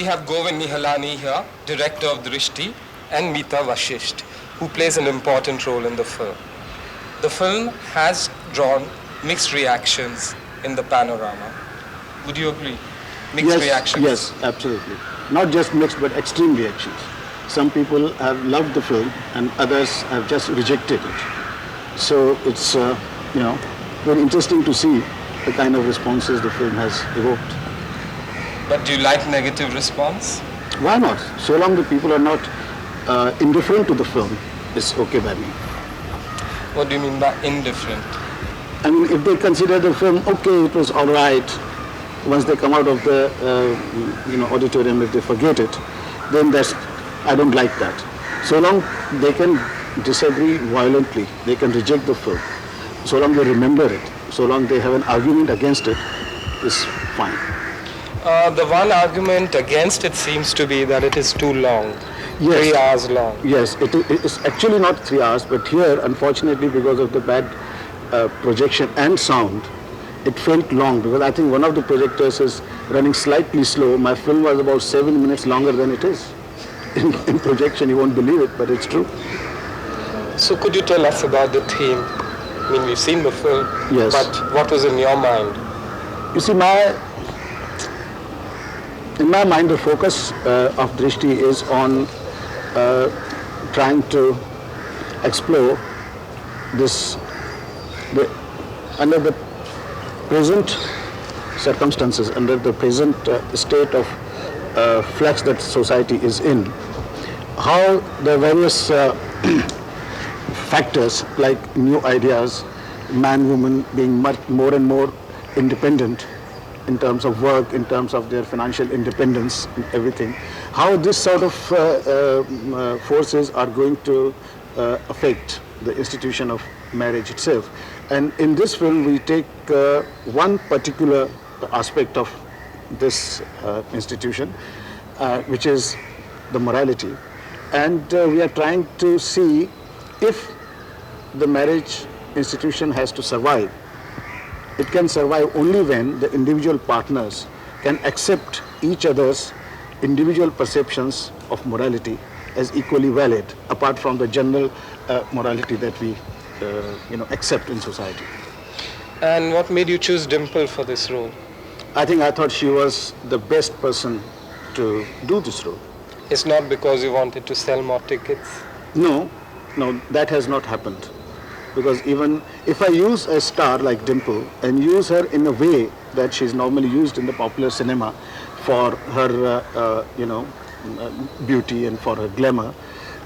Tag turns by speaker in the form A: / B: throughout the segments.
A: we have Govind Nihalani here, director of Drishti, and Meeta Vashisht, who plays an important role in the film. The film has drawn mixed reactions in the panorama. Would you agree? Mixed reactions?
B: Yes, absolutely. Not just mixed, but extreme reactions. Some people have loved the film and others have just rejected it. So it's, very interesting to see the kind of responses the film has evoked.
A: But do you like negative response?
B: Why not? So long the people are not indifferent to the film, it's okay by me.
A: What do you mean by indifferent?
B: I mean, if they consider the film, okay, it was all right, once they come out of the auditorium, if they forget it, then I don't like that. So long they can disagree violently, they can reject the film, so long they remember it, so long they have an argument against it, is fine.
A: The one argument against it seems to be that it is too long.
B: Yes.
A: 3 hours long.
B: Yes, it's actually not 3 hours, but here, unfortunately, because of the bad projection and sound, it felt long, because I think one of the projectors is running slightly slow. My film was about 7 minutes longer than it is. In projection, you won't believe it, but it's true.
A: So could you tell us about the theme? I mean, we've seen the film,
B: yes,
A: but what was in your mind?
B: You see, in my mind, the focus of Drishti is on trying to explore this, under the present circumstances, under the present state of flux that society is in, how the various factors like new ideas, man, woman being much more and more independent in terms of work, in terms of their financial independence and everything, how this sort of forces are going to affect the institution of marriage itself. And in this film we take one particular aspect of this institution, which is the morality, and we are trying to see if the marriage institution has to survive. It can survive only when the individual partners can accept each other's individual perceptions of morality as equally valid, apart from the general morality that we accept in society.
A: And what made you choose Dimple for this role?
B: I thought she was the best person to do this role.
A: It's not because you wanted to sell more tickets?
B: No, that has not happened. Because even if I use a star like Dimple and use her in a way that she's normally used in the popular cinema for her, beauty and for her glamour,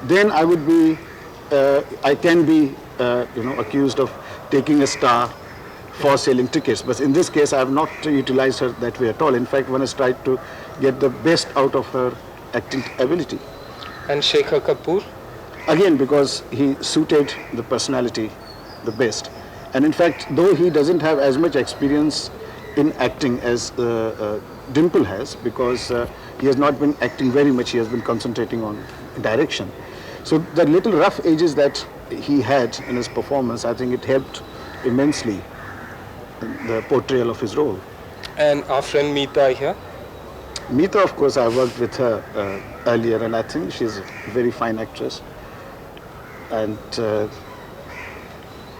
B: then I would be, I can be, accused of taking a star for selling tickets. But in this case, I have not utilized her that way at all. In fact, one has tried to get the best out of her acting ability.
A: And Shekhar Kapoor?
B: Again, because he suited the personality the best. And in fact, though he doesn't have as much experience in acting as Dimple has, because he has not been acting very much, he has been concentrating on direction. So the little rough edges that he had in his performance, I think it helped immensely in the portrayal of his role.
A: And our friend Meeta here?
B: Meeta, of course, I worked with her earlier, and I think she's a very fine actress. And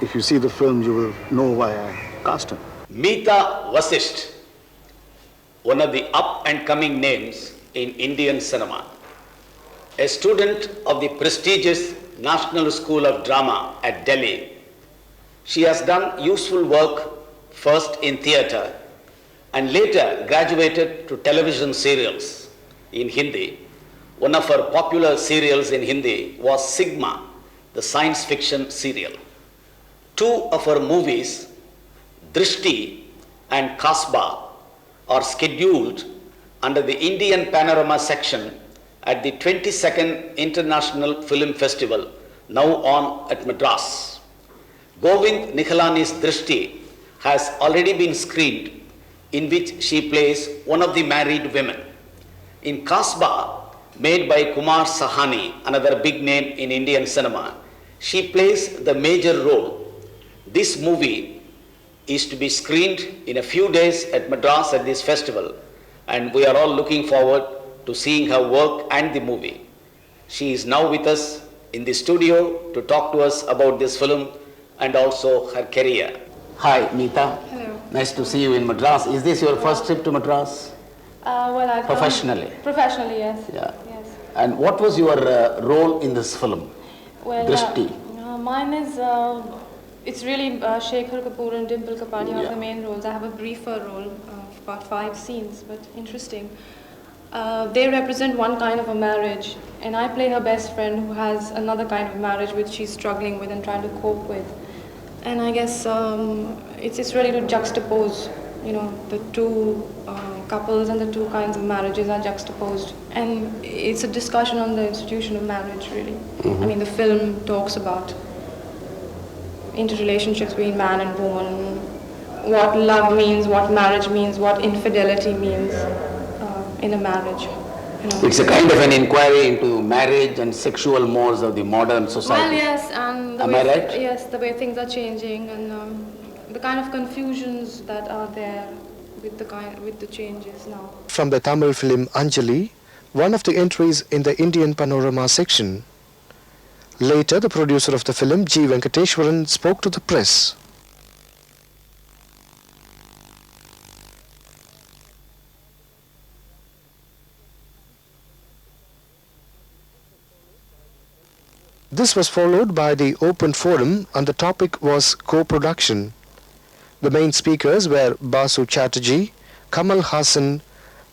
B: if you see the film, you will know why I cast her.
C: Meeta Vashisht, one of the up-and-coming names in Indian cinema. A student of the prestigious National School of Drama at Delhi, she has done useful work first in theatre and later graduated to television serials in Hindi. One of her popular serials in Hindi was Sigma, the science fiction serial. 2 of her movies, Drishti and Kasba, are scheduled under the Indian Panorama section at the 22nd International Film Festival, now on at Madras. Govind Nihalani's Drishti has already been screened, in which she plays one of the married women. In Kasba, made by Kumar Sahani, another big name in Indian cinema, she plays the major role. This movie is to be screened in a few days at Madras at this festival, and we are all looking forward to seeing her work and the movie. She is now with us in the studio to talk to us about this film and also her career. Hi, Meeta.
D: Hello.
C: Nice to see you in Madras. Is this your first trip to Madras?
D: Well, I've
C: Professionally?
D: Professionally, yes.
C: Yeah.
D: Yes.
C: And what was your role in this film?
D: Well,
C: Drishti.
D: mine is, it's really Shekhar Kapoor and Dimple Kapadia are the main roles. I have a briefer role of about 5 scenes, but interesting. They represent one kind of a marriage, and I play her best friend who has another kind of marriage which she's struggling with and trying to cope with. And I guess it's really to juxtapose, you know, the two couples and the two kinds of marriages are juxtaposed. And it's a discussion on the institution of marriage, really.
C: Mm-hmm.
D: I mean, the film talks about interrelationships between man and woman, what love means, what marriage means, what infidelity means in a marriage. You know.
C: It's a kind of an inquiry into marriage and sexual mores of the modern society.
D: Well, yes, and
C: Am I right?
D: Yes, the way things are changing and the kind of confusions that are there with the changes now.
E: From the Tamil film Anjali, one of the entries in the Indian Panorama section. Later, the producer of the film, G. Venkateshwaran, spoke to the press. This was followed by the open forum, and the topic was co-production. The main speakers were Basu Chatterjee, Kamal Hassan,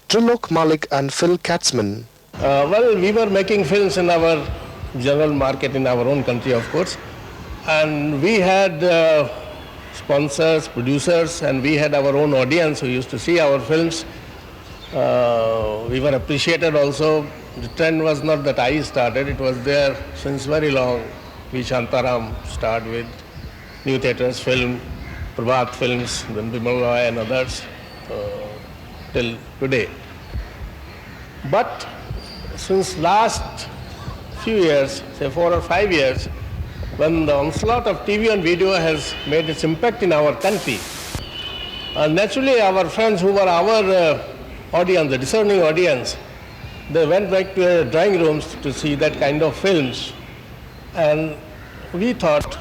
E: Trilok Malik and Phil Katzman.
F: Well, we were making films in our general market in our own country, of course. And we had sponsors, producers, and we had our own audience who used to see our films. We were appreciated also. The trend was not that I started, it was there since very long. V. Shantaram started with New Theatres Film, Prabhat Films, then Bimal Roy and others till today. But since last few years, say 4 or 5 years, when the onslaught of TV and video has made its impact in our country, naturally our friends who were our audience, the discerning audience, they went back to their drawing rooms to see that kind of films. And we thought,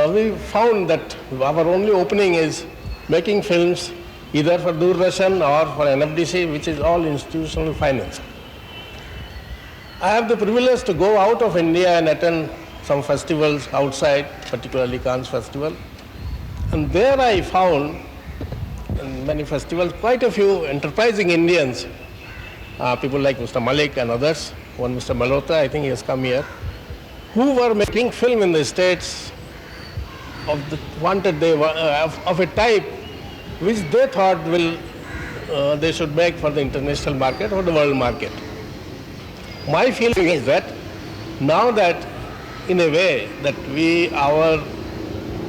F: we found that our only opening is making films either for Doordarshan or for NFDC, which is all institutional finance. I have the privilege to go out of India and attend some festivals outside, particularly Cannes Festival. And there I found, in many festivals, quite a few enterprising Indians, people like Mr. Malik and others, one Mr. Malhotra, I think he has come here, who were making film in the States of a type which they thought they should make for the international market or the world market. My feeling is that now that in a way that our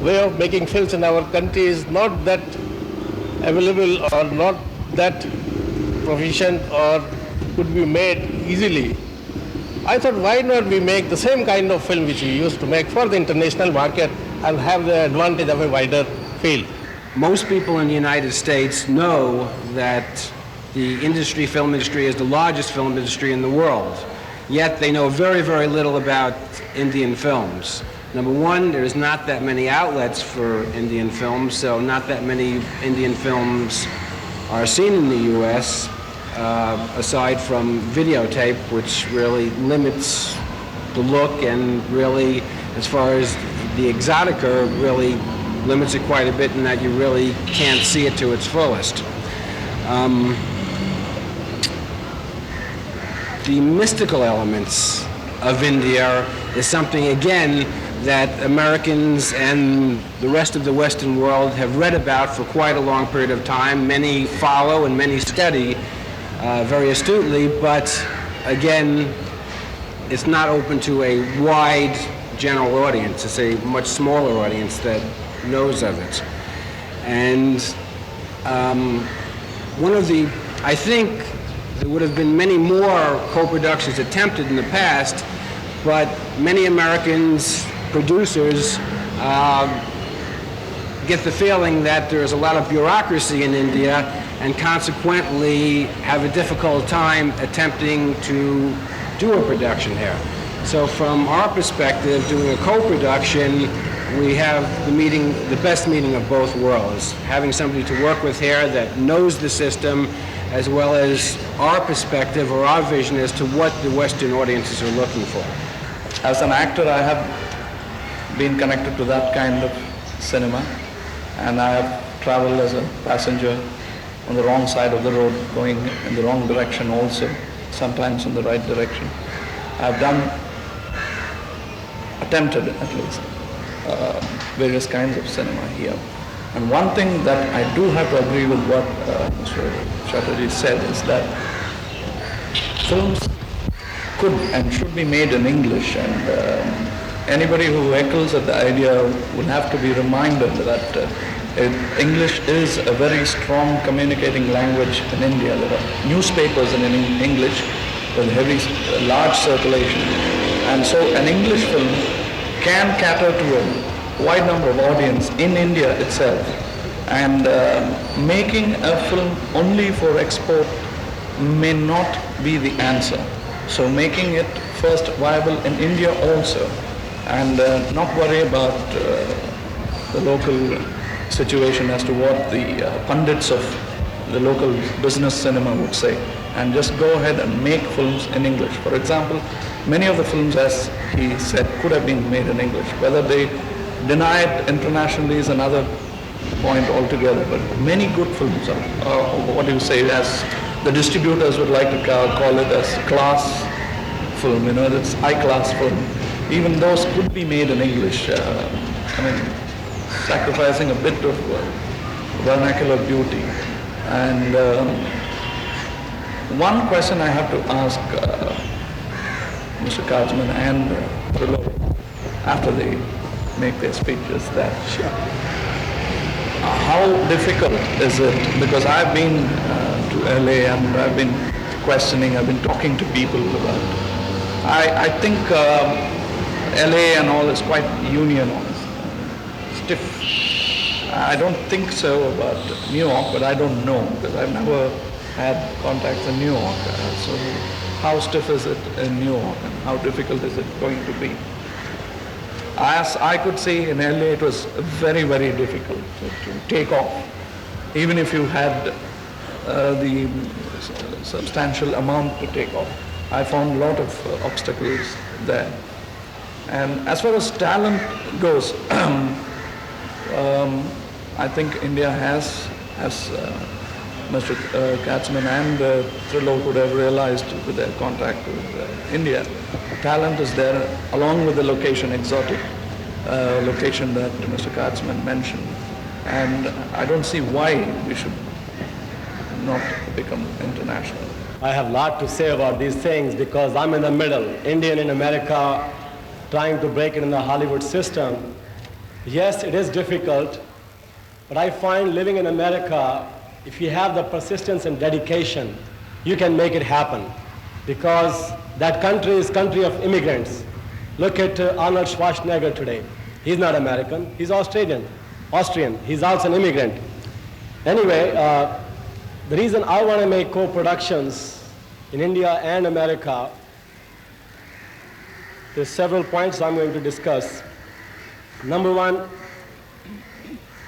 F: way of making films in our country is not that available or not that proficient or could be made easily, I thought why not we make the same kind of film which we used to make for the international market and have the advantage of a wider field.
G: Most people in the United States know that the film industry is the largest film industry in the world. Yet they know very, very little about Indian films. Number one, there's not that many outlets for Indian films, so not that many Indian films are seen in the U.S., aside from videotape, which really limits the look and really, as far as the exotica, really limits it quite a bit in that you really can't see it to its fullest. The mystical elements of India is something, again, that Americans and the rest of the Western world have read about for quite a long period of time. Many follow and many study very astutely, but again, it's not open to a wide general audience. It's a much smaller audience that knows of it. And I think there would have been many more co-productions attempted in the past, but many Americans, producers, get the feeling that there's a lot of bureaucracy in India and consequently have a difficult time attempting to do a production here. So from our perspective, doing a co-production, we have the best meeting of both worlds, having somebody to work with here that knows the system, as well as our perspective or our vision as to what the Western audiences are looking for.
H: As an actor, I have been connected to that kind of cinema, and I have traveled as a passenger on the wrong side of the road, going in the wrong direction also, sometimes in the right direction. I've attempted at least, various kinds of cinema here. And one thing that I do have to agree with what Mr. Chatterjee said is that films could and should be made in English, and anybody who echoes at the idea would have to be reminded that English is a very strong communicating language in India. There are newspapers in English with large circulation, and so an English film can cater to a wide number of audience in India itself, and making a film only for export may not be the answer. So making it first viable in India also, and not worry about the local situation as to what the pundits of the local business cinema would say, and just go ahead and make films in English. For example, many of the films, as he said, could have been made in English. Whether they deny it internationally is another point altogether, but many good films are, what do you say, as the distributors would like to call it, as class film, that's high-class film. Even those could be made in English. Sacrificing a bit of vernacular beauty. And one question I have to ask Mr. Katzman and Trilok after they make their speeches, that how difficult is it? Because I've been to LA and I've been questioning, I've been talking to people about it. I think LA and all is quite unionized, stiff. I don't think so about New York, but I don't know because I've never had contacts in New York. So how stiff is it in New York and how difficult is it going to be? As I could see in LA, it was very, very difficult to take off. Even if you had the substantial amount to take off, I found a lot of obstacles there. And as far as talent goes, I think India has, as Mr. Katzman and Trilok would have realized with their contact with India, talent is there along with the location, exotic location that Mr. Katzman mentioned. And I don't see why we should not become international.
I: I have a lot to say about these things because I'm in the middle, Indian in America, trying to break it in the Hollywood system. Yes, it is difficult, but I find living in America, if you have the persistence and dedication, you can make it happen because that country is country of immigrants. Look at Arnold Schwarzenegger today. He's not American, he's Austrian. He's also an immigrant. Anyway, the reason I want to make co-productions in India and America, there's several points I'm going to discuss. Number one,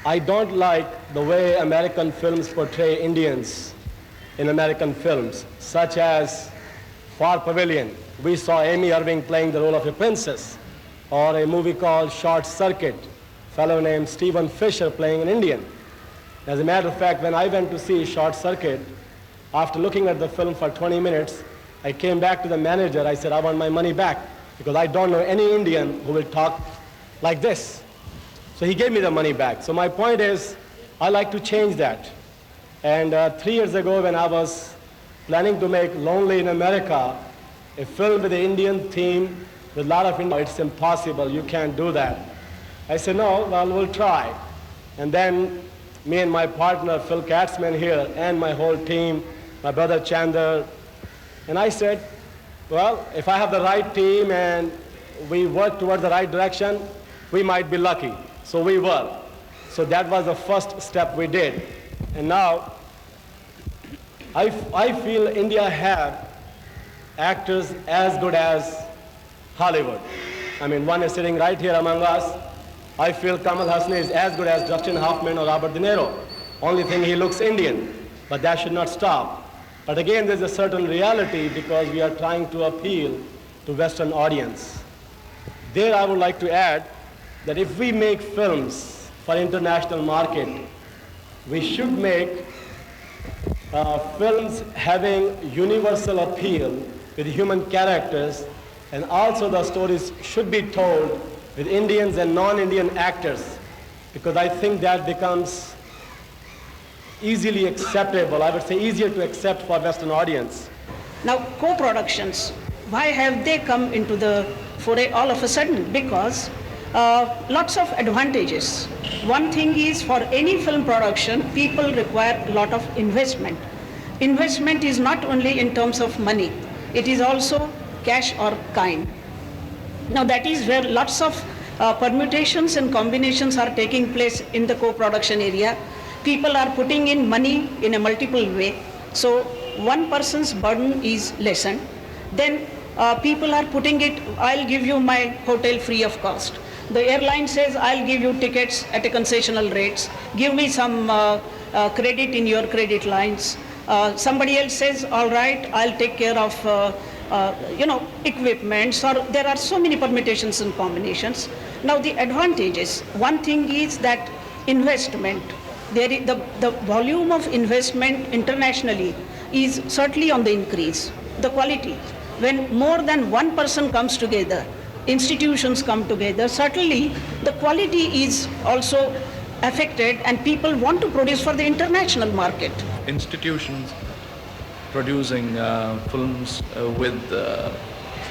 I: I don't like the way American films portray Indians in American films, such as Far Pavilion. We saw Amy Irving playing the role of a princess, or a movie called Short Circuit, a fellow named Stephen Fisher playing an Indian. As a matter of fact, when I went to see Short Circuit, after looking at the film for 20 minutes, I came back to the manager. I said, I want my money back because I don't know any Indian who will talk like this. So he gave me the money back. So my point is, I like to change that. And 3 years ago, when I was planning to make Lonely in America, a film with an Indian theme, with a lot of Indian, it's impossible, you can't do that. I said, no, well, we'll try. And then me and my partner, Phil Katzman here, and my whole team, my brother Chandler, and I said, well, if I have the right team and we work towards the right direction, we might be lucky. So we were. So that was the first step we did. And now I feel India had actors as good as Hollywood. I mean, one is sitting right here among us. I feel Kamal Haasan is as good as Dustin Hoffman or Robert De Niro. Only thing, he looks Indian, but that should not stop. But again, there's a certain reality because we are trying to appeal to Western audience. There I would like to add that if we make films for international market, we should make films having universal appeal with human characters, and also the stories should be told with Indians and non-Indian actors, because I think that becomes easily acceptable, I would say easier to accept for Western audience.
J: Now, co-productions, why have they come into the foray all of a sudden? Because lots of advantages. One thing is, for any film production, people require a lot of investment. Investment is not only in terms of money, it is also cash or kind. Now, that is where lots of permutations and combinations are taking place in the co-production area. People are putting in money in a multiple way, so one person's burden is lessened. Then people are putting it, I'll give you my hotel free of cost. The airline says, I'll give you tickets at a concessional rates. Give me some credit in your credit lines. Somebody else says, all right, I'll take care of equipments, or there are so many permutations and combinations. Now, the advantages, one thing is that investment, the volume of investment internationally is certainly on the increase. The quality, when more than one person comes together, institutions come together, certainly the quality is also affected, and people want to produce for the international market.
H: Institutions producing films with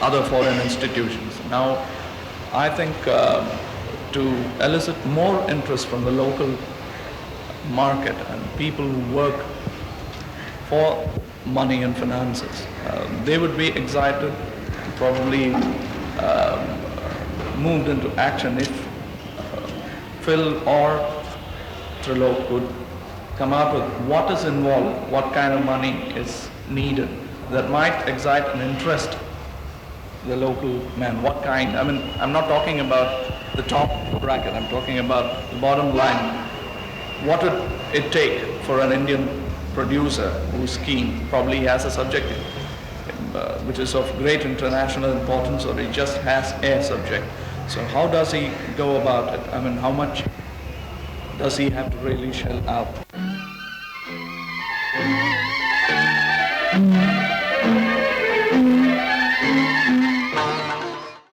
H: other foreign institutions. Now, I think to elicit more interest from the local market and people who work for money and finances, they would be excited, probably moved into action if Phil or Trilok could come up with what is involved, what kind of money is needed that might excite and interest the local man. What kind? I mean, I'm not talking about the top bracket, I'm talking about the bottom line. What would it take for an Indian producer who's keen, probably has a subject which is of great international importance, or he just has a subject. So how does he go about it? I mean, how much does he have to really shell out